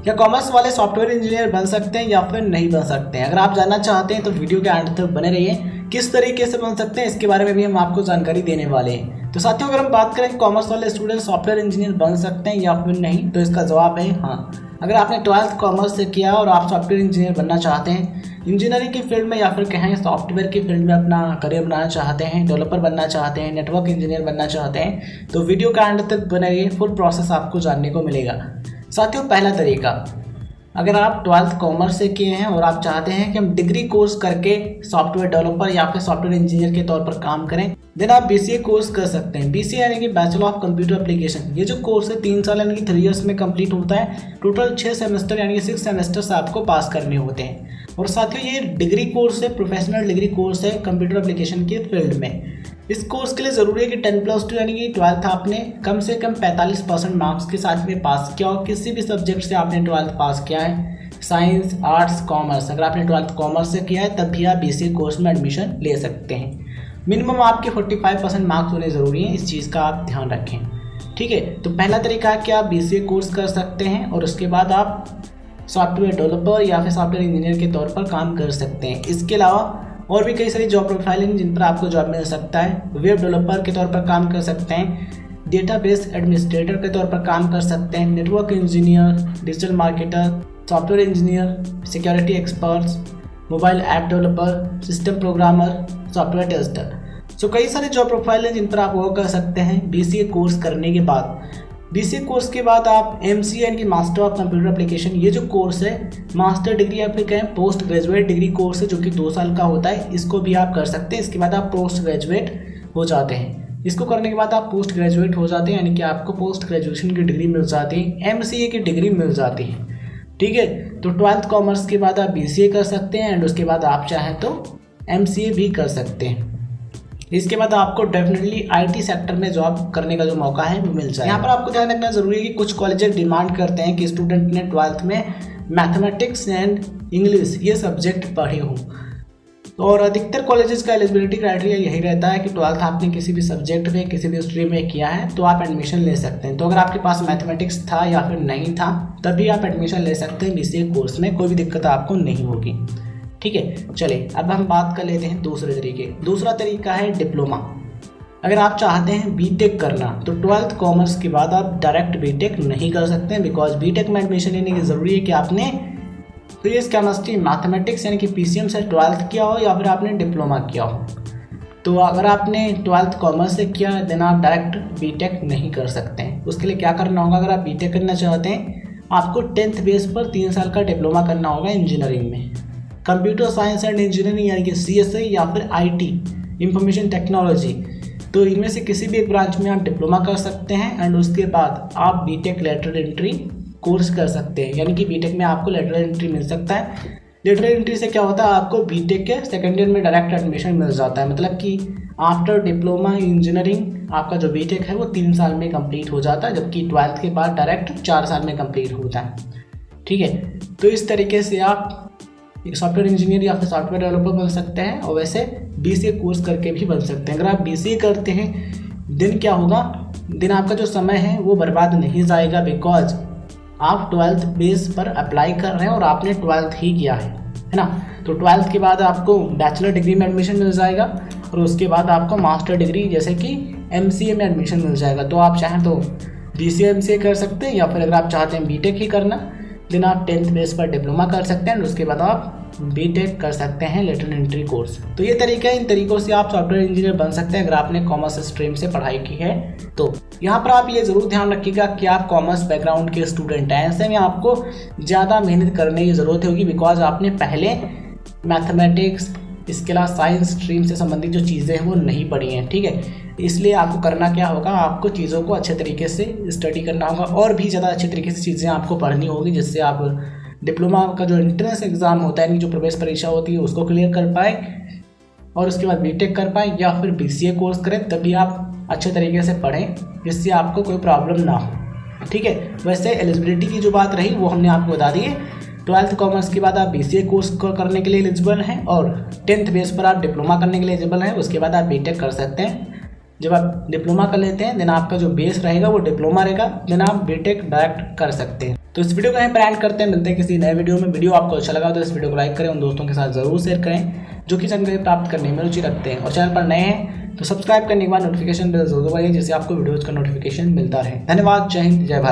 क्या कॉमर्स वाले software engineer बन सकते हैं या फिर नहीं बन सकते हैं? अगर आप जानना चाहते हैं तो वीडियो के अंत तक बने रहिए। किस तरीके से बन सकते हैं इसके बारे में भी हम आपको जानकारी देने वाले हैं। तो साथियों, अगर हम बात करें कॉमर्स वाले स्टूडेंट सॉफ्टवेयर इंजीनियर बन सकते हैं या फिर नहीं, तो इसका जवाब है हाँ। अगर आपने 12th कॉमर्स से किया और आप सॉफ्टवेयर इंजीनियर बनना चाहते हैं, इंजीनियरिंग की फील्ड में या फिर कहें सॉफ्टवेयर की फील्ड में अपना करियर बनाना चाहते हैं, डेवलपर बनना चाहते हैं, नेटवर्क इंजीनियर बनना चाहते हैं, तो वीडियो का एंड तक बने रहिए। फुल प्रोसेस आपको जानने को मिलेगा। साथियों, पहला तरीका, अगर आप 12th कॉमर्स से किए हैं और आप चाहते हैं कि हम डिग्री कोर्स करके सॉफ्टवेयर डेवलपर या फिर सॉफ्टवेयर इंजीनियर के तौर पर काम करें, देन आप BCA कोर्स कर सकते हैं। BCA यानी कि बैचलर ऑफ कंप्यूटर एप्लीकेशन। ये जो कोर्स है 3 साल यानी कि 3 ईयर्स में कंप्लीट होता है। टोटल 6 सेमेस्टर यानी कि 6 सेमेस्टर्स आपको पास करने होते हैं। और साथियों, ये डिग्री कोर्स है, प्रोफेशनल डिग्री कोर्स है कंप्यूटर एप्लीकेशन के फील्ड में। इस कोर्स के लिए ज़रूरी है कि 10+2 यानी कि 12th आपने कम से कम 45% मार्क्स के साथ में पास किया हो। किसी भी सब्जेक्ट से आपने 12th पास किया है, साइंस, आर्ट्स, कॉमर्स। अगर आपने 12th कॉमर्स से किया है तब भी आप BCA कोर्स में एडमिशन ले सकते हैं। मिनिमम आपके 45% मार्क्स होने ज़रूरी हैं, इस चीज़ का आप ध्यान रखें। ठीक है, तो पहला तरीका है कि आप BCA कोर्स कर सकते हैं और उसके बाद आप सॉफ्टवेयर डेवलपर या फिर सॉफ्टवेयर इंजीनियर के तौर पर काम कर सकते हैं। इसके अलावा और भी कई सारी जॉब प्रोफाइल हैं जिन पर आपको जॉब मिल सकता है। वेब डेवलपर के तौर पर काम कर सकते हैं, डेटाबेस एडमिनिस्ट्रेटर के तौर पर काम कर सकते हैं, network engineer, digital marketer, software engineer, security experts, mobile app developer, system programmer, software tester. So कई सारे जॉब प्रोफाइल हैं जिन पर आप वर्क कर सकते हैं BCA कोर्स करने के बाद। BCA कोर्स के बाद आप MCA यानी कि मास्टर ऑफ कंप्यूटर एप्लीकेशन, ये जो कोर्स है मास्टर डिग्री या फिर कहें पोस्ट ग्रेजुएट डिग्री कोर्स है जो कि 2 साल का होता है, इसको भी आप कर सकते हैं। इसके बाद आप पोस्ट ग्रेजुएट हो जाते हैं। इसको करने के बाद आप पोस्ट ग्रेजुएट हो जाते हैं यानी कि आपको पोस्ट ग्रेजुएशन की डिग्री मिल जाती है, MCA की डिग्री मिल जाती है। ठीक है, तो 12th कॉमर्स के बाद आप BCA कर सकते हैं एंड उसके बाद आप चाहें तो MCA भी कर सकते हैं। इसके बाद आपको डेफिनेटली IT सेक्टर में जॉब करने का जो मौका है वो मिल जाए। यहाँ पर आपको ध्यान रखना जरूरी है कि कुछ कॉलेजेस डिमांड करते हैं कि स्टूडेंट ने 12th में मैथमेटिक्स एंड इंग्लिश ये सब्जेक्ट पढ़े हों। और अधिकतर कॉलेजेस का एलिजिबिलिटी क्राइटेरिया यही रहता है कि 12th आपने किसी भी सब्जेक्ट में किसी भी स्ट्रीम में किया है तो आप एडमिशन ले सकते हैं। तो अगर आपके पास मैथमेटिक्स था या फिर नहीं था तभी आप एडमिशन ले सकते हैं BCA कोर्स में, कोई भी दिक्कत आपको नहीं होगी। ठीक है, चलिए अब हम बात कर लेते हैं दूसरे तरीके। दूसरा तरीका है डिप्लोमा। अगर आप चाहते हैं BTech करना तो 12th कॉमर्स के बाद आप डायरेक्ट BTech नहीं कर सकते हैं, बिकॉज BTech में एडमिशन लेने की ज़रूरी है कि आपने फिजिक्स, केमिस्ट्री, मैथमेटिक्स यानी कि PCM से 12th किया हो या फिर आपने डिप्लोमा किया हो। तो अगर आपने 12th कॉमर्स से किया देन आप डायरेक्ट BTech नहीं कर सकते हैं। उसके लिए क्या करना होगा? अगर आप BTech करना चाहते हैं आपको 10th बेस पर 3 साल का डिप्लोमा करना होगा इंजीनियरिंग में, कंप्यूटर साइंस एंड इंजीनियरिंग यानी कि CSI या फिर IT इंफॉर्मेशन टेक्नोलॉजी। तो इनमें से किसी भी एक ब्रांच में आप डिप्लोमा कर सकते हैं एंड उसके बाद आप BTech लेटरल एंट्री कोर्स कर सकते हैं, यानी कि BTech में आपको लेटरल एंट्री मिल सकता है। लेटरल एंट्री से क्या होता है, आपको BTech के सेकेंड ईयर में डायरेक्ट एडमिशन मिल जाता है। मतलब कि आफ्टर डिप्लोमा इंजीनियरिंग आपका जो BTech है वो 3 साल में कंप्लीट हो जाता है, जबकि 12th के बाद डायरेक्ट 4 साल में कंप्लीट होता है। ठीक है, तो इस तरीके से आप एक सॉफ्टवेयर इंजीनियर या फिर सॉफ्टवेयर डेवलपर बन सकते हैं और वैसे BCA कोर्स करके भी बन सकते हैं। अगर आप BCA करते हैं दिन क्या होगा, दिन आपका जो समय है वो बर्बाद नहीं जाएगा, बिकॉज आप 12th बेस पर अप्लाई कर रहे हैं और आपने 12th ही किया है ना। तो 12th के बाद आपको बैचलर डिग्री में एडमिशन मिल जाएगा और उसके बाद आपको मास्टर डिग्री जैसे कि MCA में एडमिशन मिल जाएगा। तो आप चाहें तो BCA MCA कर सकते हैं या फिर अगर आप चाहते हैं BTech ही करना देन आप 10th बेस पर डिप्लोमा कर सकते हैं और उसके बाद आप BTech कर सकते हैं लेटरल एंट्री कोर्स। तो ये तरीका है, इन तरीकों से आप सॉफ्टवेयर इंजीनियर बन सकते हैं अगर आपने कॉमर्स स्ट्रीम से पढ़ाई की है। तो यहाँ पर आप ये ज़रूर ध्यान रखिएगा कि आप कॉमर्स बैकग्राउंड के स्टूडेंट हैं, ऐसे में आपको ज़्यादा मेहनत करने की ज़रूरत होगी, बिकॉज आपने पहले मैथमेटिक्स, इसके अलावा साइंस स्ट्रीम से संबंधित जो चीज़ें हैं वो नहीं पढ़ी हैं। ठीक है, इसलिए आपको करना क्या होगा, आपको चीज़ों को अच्छे तरीके से स्टडी करना होगा और भी ज़्यादा अच्छे तरीके से चीज़ें आपको पढ़नी होगी, जिससे आप डिप्लोमा का जो एंट्रेंस एग्ज़ाम होता है यानी जो प्रवेश परीक्षा होती है उसको क्लियर कर पाए और उसके बाद BTech कर पाए या फिर BCA कोर्स करें, तभी आप अच्छे तरीके से पढ़ें जिससे आपको कोई प्रॉब्लम ना हो। ठीक है, वैसे एलिजिबिलिटी की जो बात रही वो हमने आपको बता दी है। 12th कॉमर्स के बाद आप BCA कोर्स करने के लिए एलिजिबल हैं और 10th बेस पर आप डिप्लोमा करने के लिए एलिजिबल हैं। उसके बाद आप BTech कर सकते हैं। जब आप डिप्लोमा कर लेते हैं देन आपका जो बेस रहेगा वो डिप्लोमा रहेगा, देन आप BTech डायरेक्ट कर सकते हैं। तो इस वीडियो को यहीं पर एंड करते हैं, मिलते हैं किसी नए वीडियो में। वीडियो आपको अच्छा लगा तो इस वीडियो को लाइक करें, उन दोस्तों के साथ जरूर शेयर करें जो कि जानकारी प्राप्त करने में रुचि रखते हैं, और चैनल पर नए हैं तो सब्सक्राइब करने के बाद नोटिफिकेशन बेल जरूर दबाइए जिससे आपको वीडियोज़ का नोटिफिकेशन मिलता रहे। धन्यवाद। जय हिंद, जय भारत।